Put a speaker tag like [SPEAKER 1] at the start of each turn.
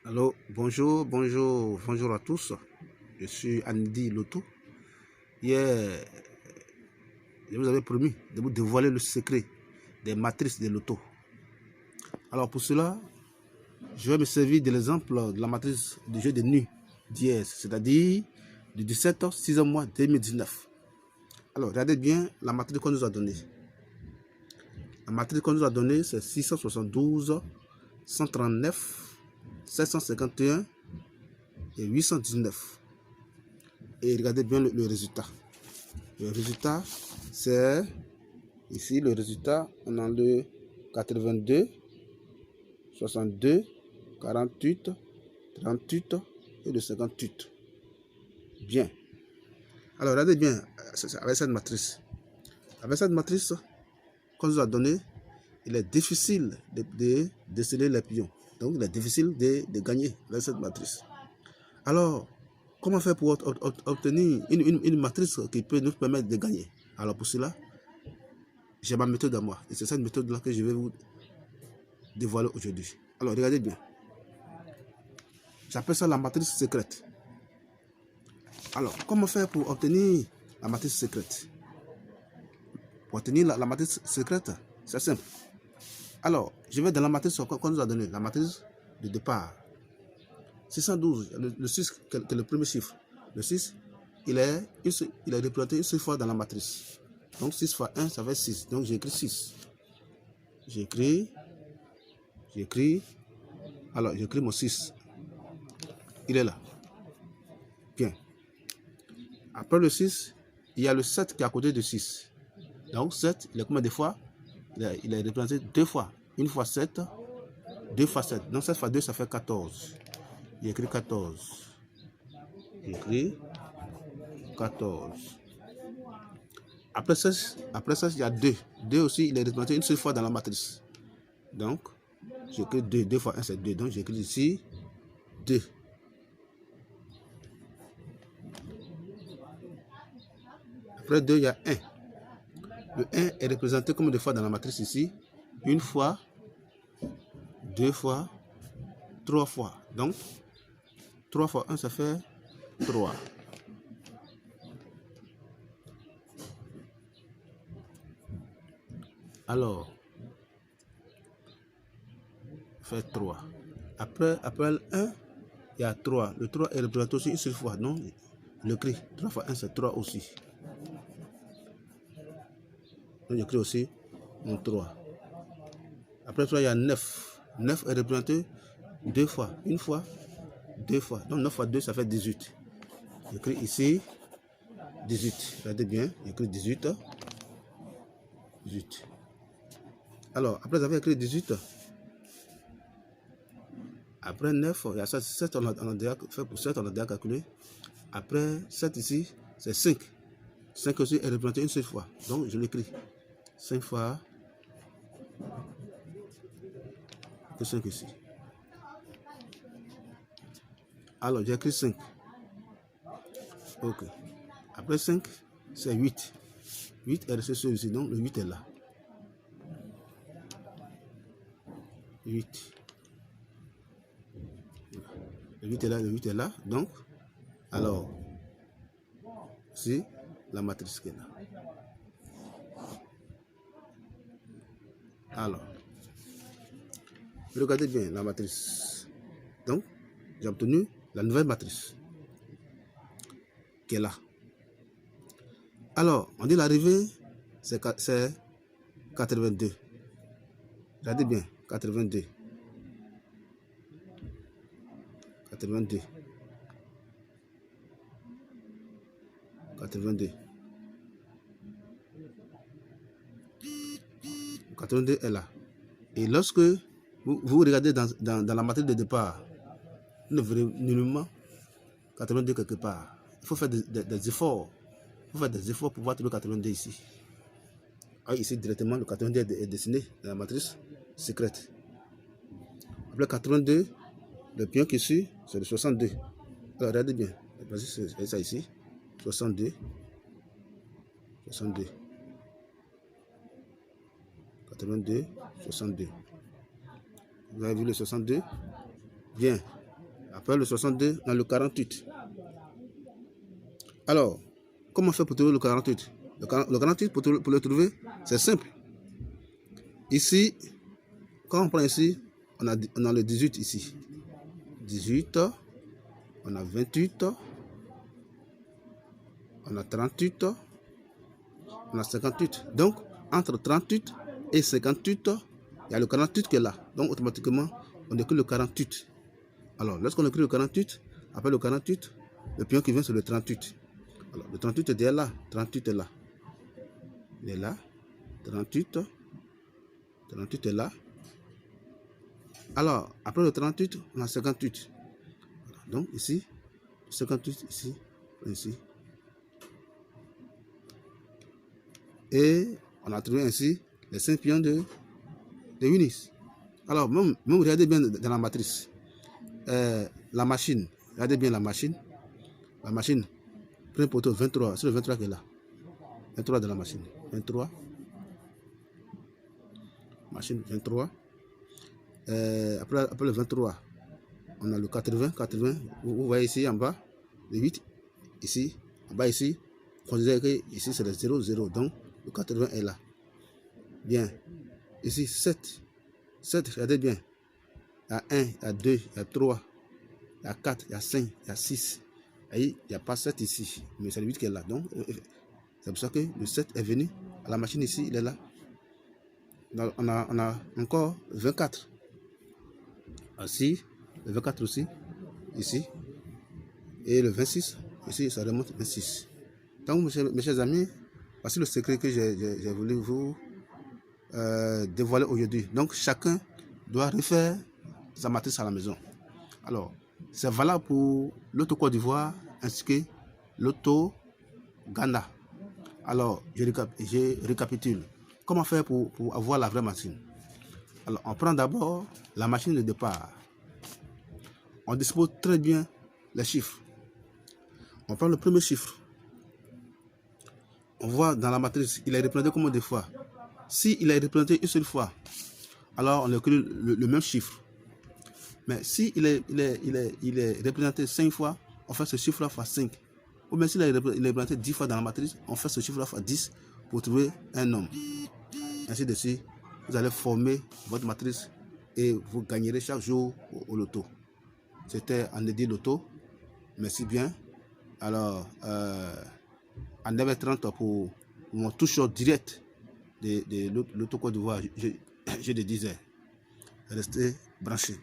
[SPEAKER 1] Allô, bonjour à tous. Je suis Andy Loto. Hier, je vous avais promis de vous dévoiler le secret des matrices de Loto. Alors pour cela, je vais me servir de l'exemple de la matrice du jeu de nuit d'hier, c'est-à-dire du 17 6 mois 2019. Alors regardez bien la matrice qu'on nous a donnée. La matrice qu'on nous a donnée, c'est 672, 139, 751 et 819. Et regardez bien le résultat. Le résultat, c'est ici le résultat, on a le 82, 62, 48, 38 et le 58. Bien. Alors regardez bien avec cette matrice. Avec cette matrice qu'on nous a donnée, il est difficile de déceler les pions. Donc il est difficile de gagner avec cette matrice. Alors, comment faire pour obtenir une matrice qui peut nous permettre de gagner? Alors pour cela, j'ai ma méthode à moi. Et c'est cette méthode-là que je vais vous dévoiler aujourd'hui. Alors regardez bien. J'appelle ça la matrice secrète. Alors, comment faire pour obtenir la matrice secrète? Pour obtenir la matrice secrète, c'est simple. Alors, je vais dans la matrice qu'on nous a donnée, la matrice de départ. 612, le 6 qui est le premier chiffre. Le 6, il est représenté une seule fois dans la matrice. Donc 6 fois 1, ça fait 6. Donc j'écris 6. J'écris mon 6. Il est là. Bien. Après le 6, il y a le 7 qui est à côté de 6. Donc 7, il est combien de fois? Il est représenté 2 fois. 1 fois 7, 2 fois 7. Donc 7 fois 2, ça fait 14. J'écris 14. J'écris 14. Après ça, il y a 2. 2 aussi, il est représenté une seule fois dans la matrice. Donc, j'écris 2. 2 fois 1, c'est 2. Donc, j'écris ici 2. Après 2, il y a 1. Le 1 est représenté combien de fois dans la matrice ici? 1 fois, 2 fois, 3 fois. Donc, 3 fois 1, ça fait 3. Alors, fait 3. Après le 1, il y a 3. Le 3 est représenté aussi une seule fois. Non, le cri. 3 fois 1, c'est 3 aussi. Donc, j'écris aussi mon 3. Après 3, il y a 9. 9 est représenté 2 fois. 1 fois, 2 fois. Donc, 9 fois 2, ça fait 18. J'écris ici 18. Regardez bien, j'écris 18. 18. Alors, après avoir écrit 18, après 9, il y a 7, on a déjà fait pour 7, on a déjà calculé. Après 7 ici, c'est 5. 5 aussi est représenté une seule fois. Donc, je l'écris. 5 fois 5 ici. Alors, j'ai écrit 5. Ok. Après 5, c'est 8. 8 est resté celui-ci, donc le 8 est là. 8. Le 8 est là, le 8 est là. Donc, alors, c'est la matrice qui est là. Alors, regardez bien la matrice. Donc, j'ai obtenu la nouvelle matrice qui est là. Alors, on dit l'arrivée, c'est 82. Regardez bien, 82. 82. 82. 82 est là. Et lorsque vous regardez dans la matrice de départ, vous ne verrez nullement 82 quelque part. Il faut faire des efforts. Il faut faire des efforts pour voir trouver 82 ici. Alors ici, directement, le 82 est dessiné dans la matrice secrète. Après 82, le pion qui suit, c'est le 62. Alors, regardez bien. C'est ça ici. 62. 62. 82, 62. Vous avez vu le 62? Bien. Après le 62, on a le 48. Alors, comment faire pour trouver le 48? Le 48, pour le trouver, c'est simple. Ici, quand on prend ici, on a le 18 ici. 18, on a 28, on a 38, on a 58. Donc, entre 38 et 58, il y a le 48 qui est là. Donc, automatiquement, on écrit le 48. Alors, lorsqu'on écrit le 48, après le 48, le pion qui vient, c'est le 38. Alors, le 38 est là. 38 est là. Il est là. 38. 38 est là. Alors, après le 38, on a 58. Donc, ici, 58, ici, ici. Et on a trouvé ainsi les 5 pions de Unis. Alors, même regardez bien dans la matrice. La machine, regardez bien la machine. La machine, premier poteau 23, c'est le 23 qui est là. 23 de la machine. 23. Machine 23. Après le 23, on a le 80. 80, vous voyez ici en bas, le 8. Ici, en bas ici, considérez que ici c'est le 0, 0. Donc, le 80 est là. Bien. Ici, 7. 7, regardez bien. Il y a 1, il y a 2, il y a 3, il y a 4, il y a 5, il y a 6. Il n'y a pas 7 ici, mais c'est le 8 qui est là. Donc, c'est pour ça que le 7 est venu à la machine ici, il est là. On a encore 24. Ici, le 24 aussi, ici. Et le 26, ici, ça remonte 26. Donc, mes chers amis, voici le secret que j'ai voulu vous dévoiler aujourd'hui. Donc, chacun doit refaire sa matrice à la maison. Alors, c'est valable pour l'auto Côte d'Ivoire ainsi que l'auto Ghana. Alors, je récapitule. Comment faire pour avoir la vraie machine? Alors, on prend d'abord la machine de départ. On dispose très bien les chiffres. On prend le premier chiffre. On voit dans la matrice, il est représenté combien de fois? Si il est représenté une seule fois, alors on écrit le même chiffre. Mais si il est représenté 5 fois, on fait ce chiffre-là fois 5. Ou bien s'il est représenté 10 fois dans la matrice, on fait ce chiffre-là fois 10 pour trouver un nombre. Ainsi de suite, vous allez former votre matrice et vous gagnerez chaque jour au loto. C'était Anedi Loto. Merci bien. Alors, à 9h30 pour mon touche direct de l'auto Côte d'Ivoire, je le disais. Restez branchés.